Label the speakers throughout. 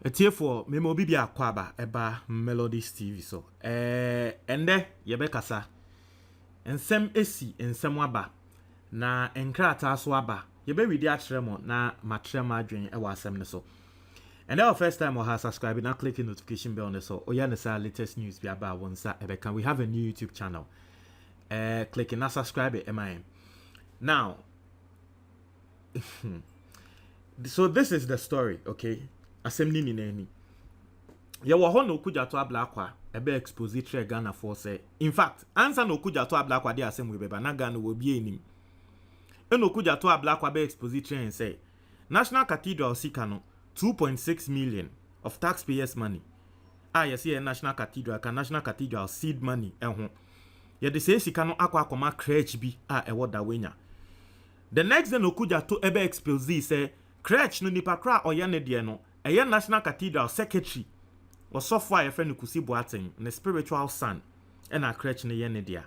Speaker 1: Etie for memo bibi akwaba eba Melodies TV so. Ende yebe kasa. Ensem esi ensem waba na enkrata so aba. Yebe widi atremo na matrema adwen ewa asem ne so. And our first time or has subscribed now click the notification bell on the so. Oya nesa latest news bi aba wonsa ebeka. We have a new YouTube channel. Click na subscribe MIM. Now so this is the story, okay? Assembly ni nani. Ya wa ho no kuja to ablakwa ebe expository Ghana for say. In fact, answer no kuja to ablakwa dey asem we beba na Ghana wo bi enim. No kuja to ablakwa be expository and say National Cathedral sika no 2.6 million of taxpayers money. Yes here National Cathedral seed money ehho. Ye de say sika no akwa akoma creche bi ewo da wenya. The next day no kuja to ebe expose say creche no nipa kra oye ne de no eye National Cathedral secretary or software ye friend Kusi Boateng ne spiritual son e na creche ne ye ne dia.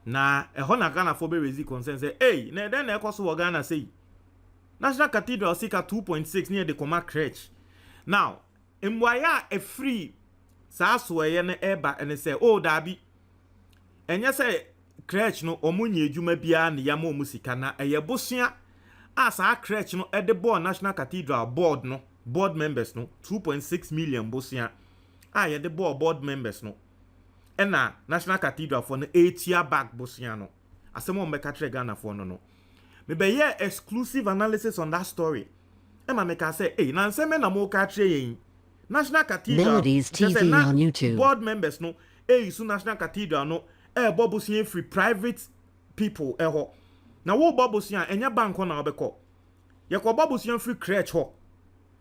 Speaker 1: Na ehho na Ghana for be raise concern say hey na den na ekoso wo Ghana say National Cathedral sika 2.6 near the coma creche. Now emwaya e free sa so ye ne eba and say oh dabi enye say creche no omunye edwuma bia ne yama omusika na eye bosua asa creche no e de board National Cathedral board members no 2.6 million bosua ye de board members no na National Cathedral for no 8-year back bosua no asemo mbeka tre Ghana for no me be here exclusive analysis on that story Emma make say hey na nseme na mo ka tre yin National Cathedral
Speaker 2: Melodies TV on YouTube
Speaker 1: board members no su National Cathedral no bobusian free private people ho na wo bobusian enya bank na obekọ yakọ bobusian free creche ho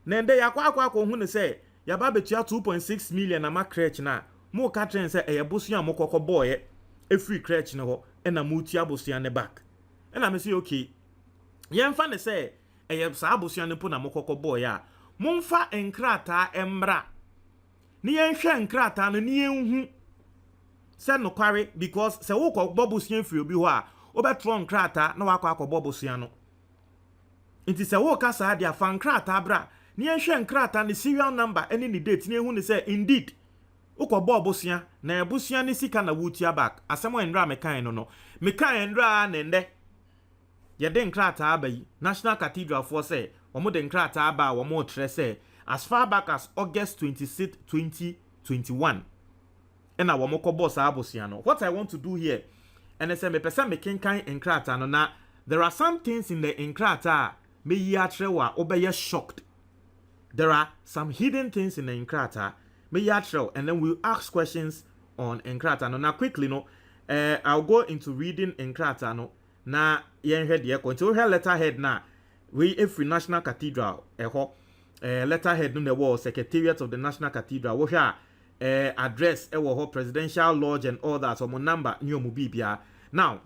Speaker 1: na ende yakọ hu ne say ya ba betua 2.6 million na ma creche na mo ka tren say busian mo kokọ boy free creche ne ho na mo tia busian ne back na me say okay yemfa ne say sa busian ne po na mo kokọ boy a momfa enkrata embra ni yenhwe enkrata no ni yenhu se no kware because se wo ko bobusian free obi ho a obetro nkrata na wakọ bobusian no nti se wo ka sa dia fa nkrata bra ni yenhwe nkrata ne serial number ene ni date ni ehu ne se indeed ukọ bobusian na ebusian ni sika na wutia back asemo enra mekan no mekan enra na nde ye de nkrata abayi National Cathedral for say omo de nkrata aba wo mo tre say as far back as August 26 2021 and our moko boss abosiano. What I want to do here, and I say me person me kinkan enkrata no na there are some things in the enkrata me yatrewa obeye shocked. There are some hidden things in the enkrata me yatre and then we'll ask questions on enkrata no. Now quickly no, I'll go into reading enkrata no. Na yen head ye ko until letterhead na we every National Cathedral letterhead no the wall Secretariat of the National Cathedral wo hwa address presidential lodge and all that so my number new bibia. Now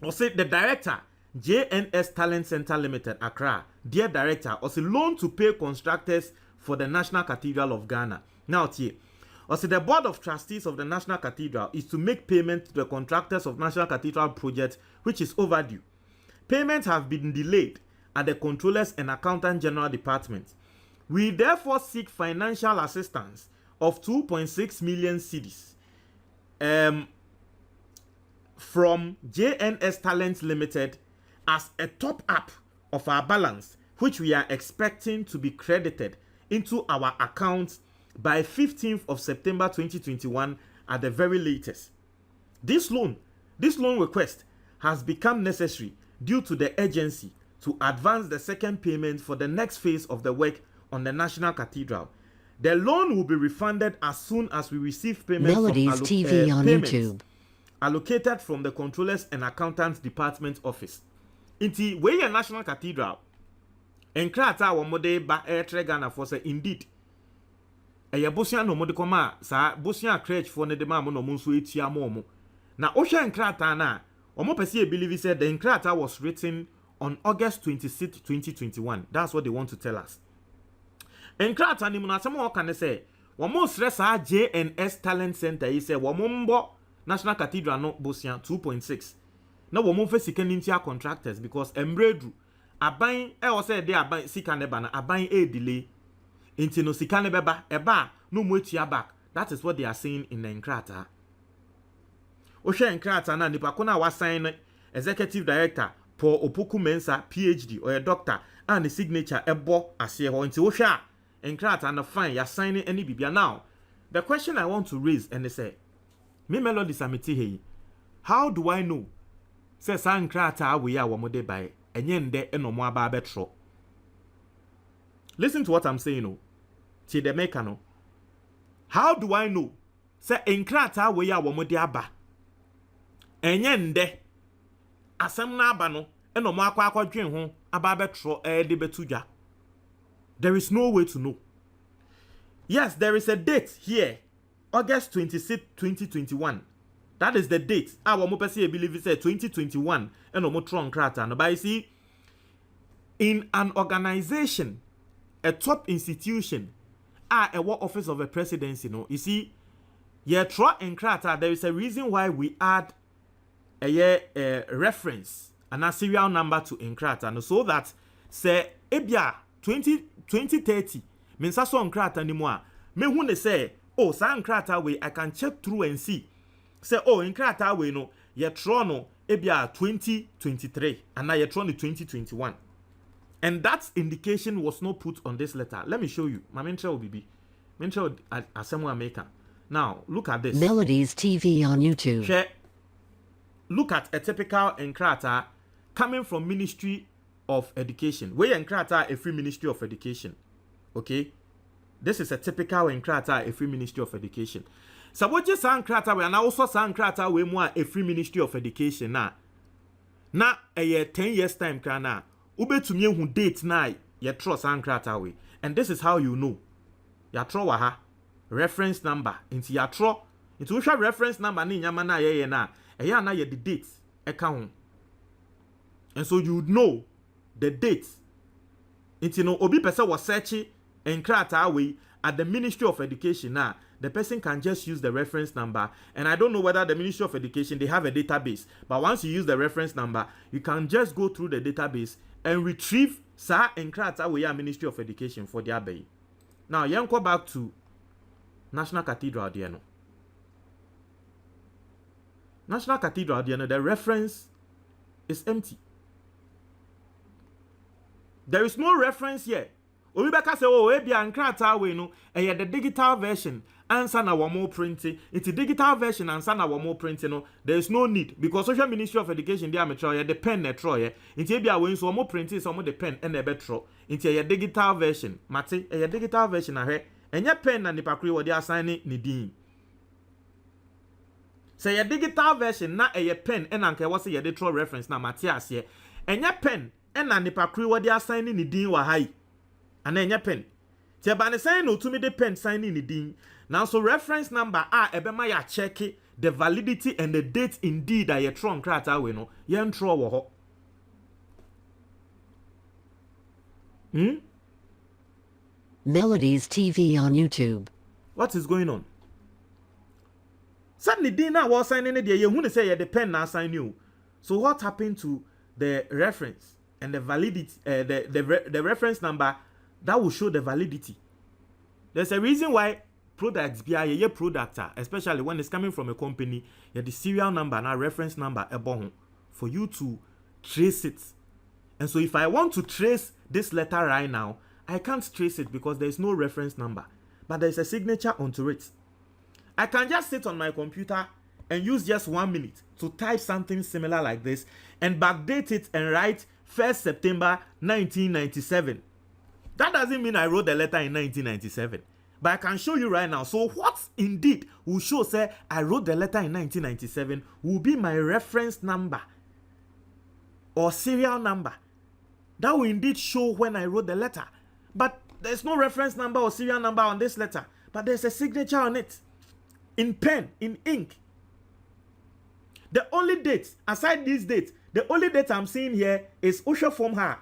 Speaker 1: I say the director JNS Talent Center Limited Accra, dear director, also loan to pay constructors for the National Cathedral of Ghana. Now also the board of trustees of the National Cathedral is to make payment to the contractors of National Cathedral project which is overdue. Payments have been delayed at the Controllers and Accountant General Department. We therefore seek financial assistance of 2.6 million cedis from JNS Talent Limited as a top up of our balance, which we are expecting to be credited into our accounts by 15th of September 2021 at the very latest. This loan request has become necessary due to the urgency to advance the second payment for the next phase of the work on the National Cathedral. The loan will be refunded as soon as we receive payments
Speaker 2: Melodies TV on YouTube
Speaker 1: allocated from the Controllers and Accountants Department Office. Inti we a National Cathedral enkrata wo mode ba etre Ghana for say indeed bosia no mode koma sa bosia creche for ne de ma mo no nso etia mo na ohwe enkrata na omo pese believe said the enkrata was written on August 26 2021. That's what they want to tell us. Enkrata ni munasemo o kan say wo mo stress JNS Talent Center yi say wo mo mbo National Cathedral no bosia 2.6 na wo mo fa sika nintia contractors because embredu aban was say they aban sika ne ba na aban delay Inti no sika ne beba eba no mo etua back. That is what they are saying in the nkrata. Ohwe nkrata na nipa ko na wa sign executive director Paul Opoku Mensa PhD or a doctor and the signature ebo ase ho nti ohwe a nkrata na fine ya sign any bibia. Now the question I want to raise and they say me Melodies ameti hey, how do I know say san nkrata we ya wo mo de bai enye nde enomo aba betro? Listen to what I'm saying, no. Ti the maker, no. How do I know? Say nkrata we ya wo mo de aba. Enye nde asem na aba no enomo akwa dwen ho aba betro de betudwa. There is no way to know. Yes, there is a date here. August 26, 2021. That is the date. Our mo person believe it said 2021 enomo tro nkrata no. But you see, in an organization, a top institution, a work office of a presidency, no, you see, nkrata, there is a reason why we add a reference and a serial number to nkrata, no, so that say ebia 2030 mensa so nkrata ni mo a me hu ne say oh sa nkrata we I can check through and see say oh nkrata we no ye tro no ebia 2023 and na ye tro no 2021. And that indication was not put on this letter. Let me show you. My mentor will be. Mentor Assembly Maker. Now, look at this.
Speaker 2: Melodies TV on YouTube.
Speaker 1: Share. Look at a typical nkrata coming from Ministry of Education. We nkrata a free Ministry of Education. Okay? This is a typical nkrata a free Ministry of Education. So what you say nkrata we and also say nkrata we more a free Ministry of Education na. Na a year 10 years time kana. Ubetumi hu date na ye trust nkrata we, and this is how you know ya tro wa ha reference number into ya tro into we reference number ni nyama na ye na eya na ye the date e ka ho, and so you know the date into no obi person was searching nkrata we at the Ministry of Education na the person can just use the reference number. And I don't know whether the Ministry of Education they have a database, but once you use the reference number you can just go through the database and retrieve sa nkrata we are Ministry of Education for their bay. Now you go back to National Cathedral there no. National Cathedral there no, the reference is empty. There is no reference here. Obi beka say oh e bia nkrata we no the digital version answer na wo mo printing. It's a digital version answer na wo mo printing no. There is no need because social Ministry of Education dey ametro the pen na tro ye. Nti bia we so mo printing so mo the pen and e betro. Nti digital version. Mate digital version na hwe. Enye pen na nipa kuri wo dey assign ni din. Say digital version na pen and anka wo say ye dey tro reference na mate ase. Enye pen and na nipa kuri wo dey assign ni din wa hai. And then pen. Tiaba ne sign no to me the pen signing the din. Now so reference number ebema ya check the validity and the date indeed that ye tron krata we no ye ntro wo ho.
Speaker 2: Melodies TV on YouTube.
Speaker 1: What is going on? Suddenly din na was signing the ye hu ne say ye the pen na sign you. So what happened to the reference and the validity the reference number that will show the validity? There's a reason why products be a product, especially when it's coming from a company, you have the serial number and reference number for you to trace it. And so if I want to trace this letter right now, I can't trace it because there is no reference number, but there's a signature onto it. I can just sit on my computer and use just 1 minute to type something similar like this and backdate it and write 1st September 1997. That doesn't mean I wrote the letter in 1997. But I can show you right now. So what indeed will show say I wrote the letter in 1997 will be my reference number or serial number. That will indeed show when I wrote the letter. But there's no reference number or serial number on this letter. But there's a signature on it. In pen, in ink. The only date, aside this date, the only date I'm seeing here is Usha from her.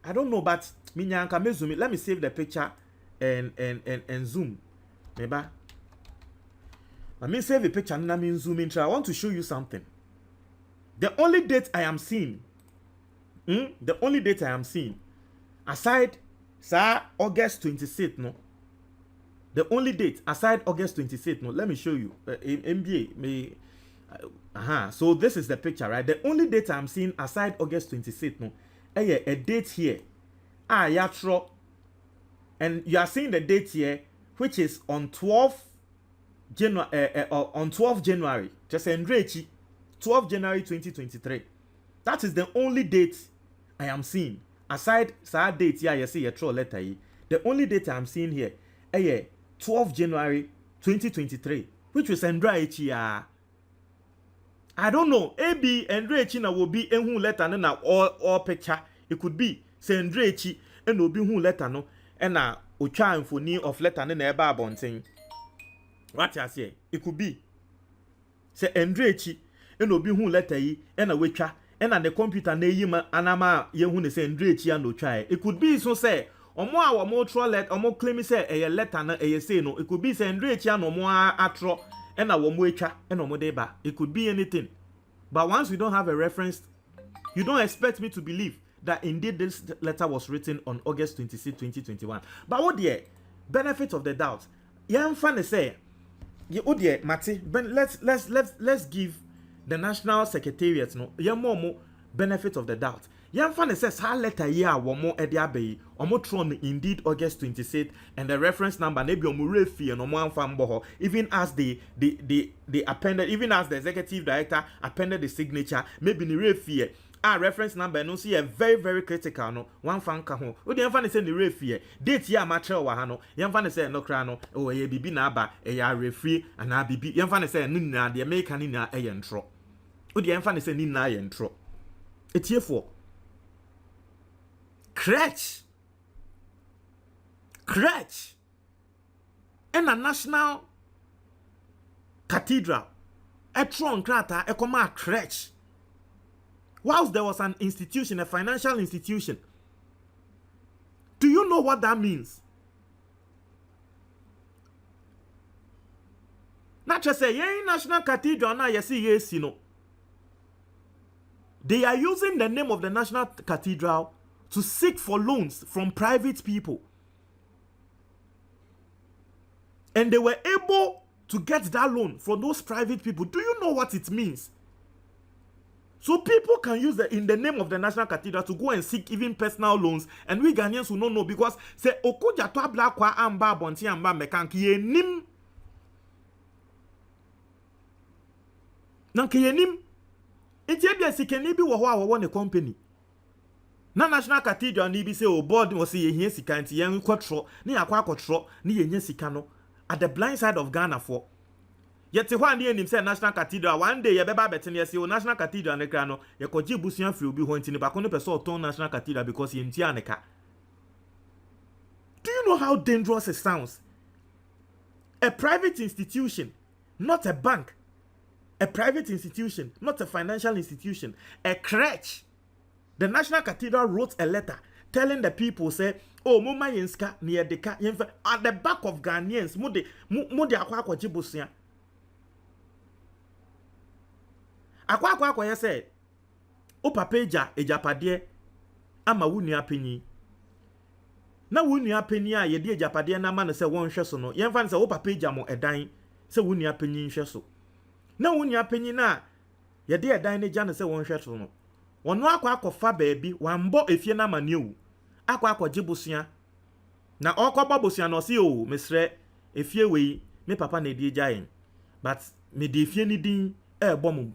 Speaker 1: I don't know, but zoom it. Let me save the picture and zoom. Maybe. Let me save the picture and I zoom in. I want to show you something. The only date I am seeing, aside Sir, August 26th, no. The only date aside August 26th, no, let me show you. MBA may. So this is the picture, right? The only date I'm seeing aside August 26th, no, a date here. Yatro. And you are seeing the date here, which is on 12th January, on 12th January, just Andrechi, 12th January 2023. That is the only date I am seeing. Aside that date here, you see a troll letter here. The only date I'm seeing here, 12th January 2023, which was Andrechi. I don't know. AB Andrechi na will be a who letter na or picture. It could be Andrechi and will be who letter no. And now, Uchan for need of letter and a bar thing. What I say, it could be say Andrechi and will be who letter ye and a witcher and the computer name anama ye who say Andrechi and no try. It could be so say or more trollet or more claim say a letter and a say no. It could be say Andrechi and no more atro and a witcher and no more deba. It could be anything. But once we don't have a reference, you don't expect me to believe that indeed this letter was written on August 26, 2021. But what the benefit of the doubt? Yan fan say, Mati, let's give the National Secretariat no more benefit of the doubt. Yan fan says how letter year one more ediabe or more tron indeed August 26th and the reference number maybe omurefi and omo fan boho even as the appended, even as the executive director appended the signature maybe ni refi reference number no see a very critical no one fan ka ho o de fan say ni refi date ya ma tell wa ha no yan fan say no kra no o ye bibi na aba e ya refi ana bibi yan fan say no na de make ni na e ye ntro o de yan fan say ni na ye ntro etiefo creche and a national cathedral a tron krata e koma creche. Whilst there was an institution, a financial institution, do you know what that means? Not just say, yeah, National Cathedral, now you see, yes, you know. They are using the name of the National Cathedral to seek for loans from private people. And they were able to get that loan from those private people. Do you know what it means? So people can use in the name of the National Cathedral to go and seek even personal loans, and we Ghanaians will not know because say okuja to abla kwa amba bonti amba mekanki ye nim. Nanki ye nim. Iti ebia sikeni bi wo ho awo ne company. Na National Cathedral ni bi say o board wo say ye hia sika nti ye kwotro, ne yakwa kwotro, ne ye nya sika no at the blind side of Ghana for. Yet one day say National Cathedral one day ye beba betin ye say National Cathedral ne kra no ye koji busuan free obi ho ntini ba ko no person ton National Cathedral because ye ntia ne ka. Do you know how dangerous it sounds? A private institution, not a bank. A private institution, not a financial institution. A creche. The National Cathedral wrote a letter telling the people say, oh, muma yenska near the car at the back of Ghanaians, mudi akwa kwa jibusuan. Akwa ya said, o papeja ejapade ama wunu apenyi. Na wunu apenyi a ye de ejapade na ma no se won hwe so no. Ye mfa no se o papeja mo edan se wunu apenyi hwe so. Na wunu apenyi na ye de edan ne ja no se won hwe so no. Wono akwa baabi wambo efie na mane wu. Akwa jibusuan. Na okwa bosuan no se o mesre efie wei me papa na die jayen. But me de efie ni din bom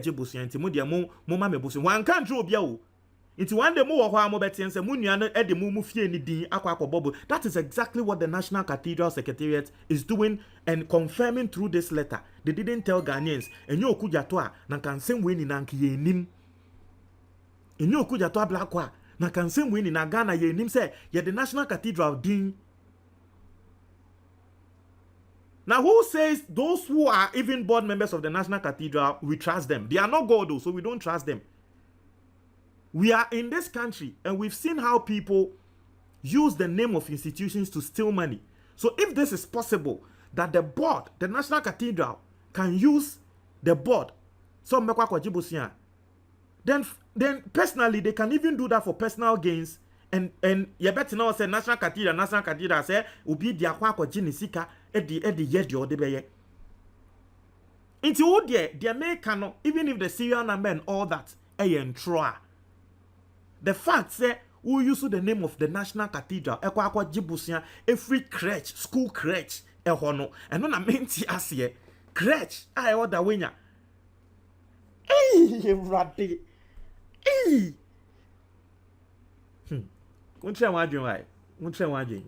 Speaker 1: jibusuan nti mo de mo ma mebusuan wan kan tro bia o nti one day mo wo hwa mo betin se mo nua no de mo fie ni din akwa bobo. That is exactly what the National Cathedral Secretariat is doing and confirming through this letter. They didn't tell Ghanaians enyo okujato a na kan sem we ni na nka ye nim enyo okujato abla kwa na kan sem we ni na Ghana ye nim say ye the National Cathedral din. Now, who says those who are even board members of the National Cathedral, we trust them? They are not God, though, so we don't trust them. We are in this country, and we've seen how people use the name of institutions to steal money. So if this is possible, that the board, the National Cathedral, can use the board, then personally, they can even do that for personal gains and you better know say national cathedral say obi di akwa akwaji ne sika e di ye di ode beye. Inti wo de make no, even if the serial number and all that entro. The fact say who use the name of the national cathedral ekwa jibusia every creche, school creche eho no. Eno na menti ase creche I order wenya. Rade. Won't try one.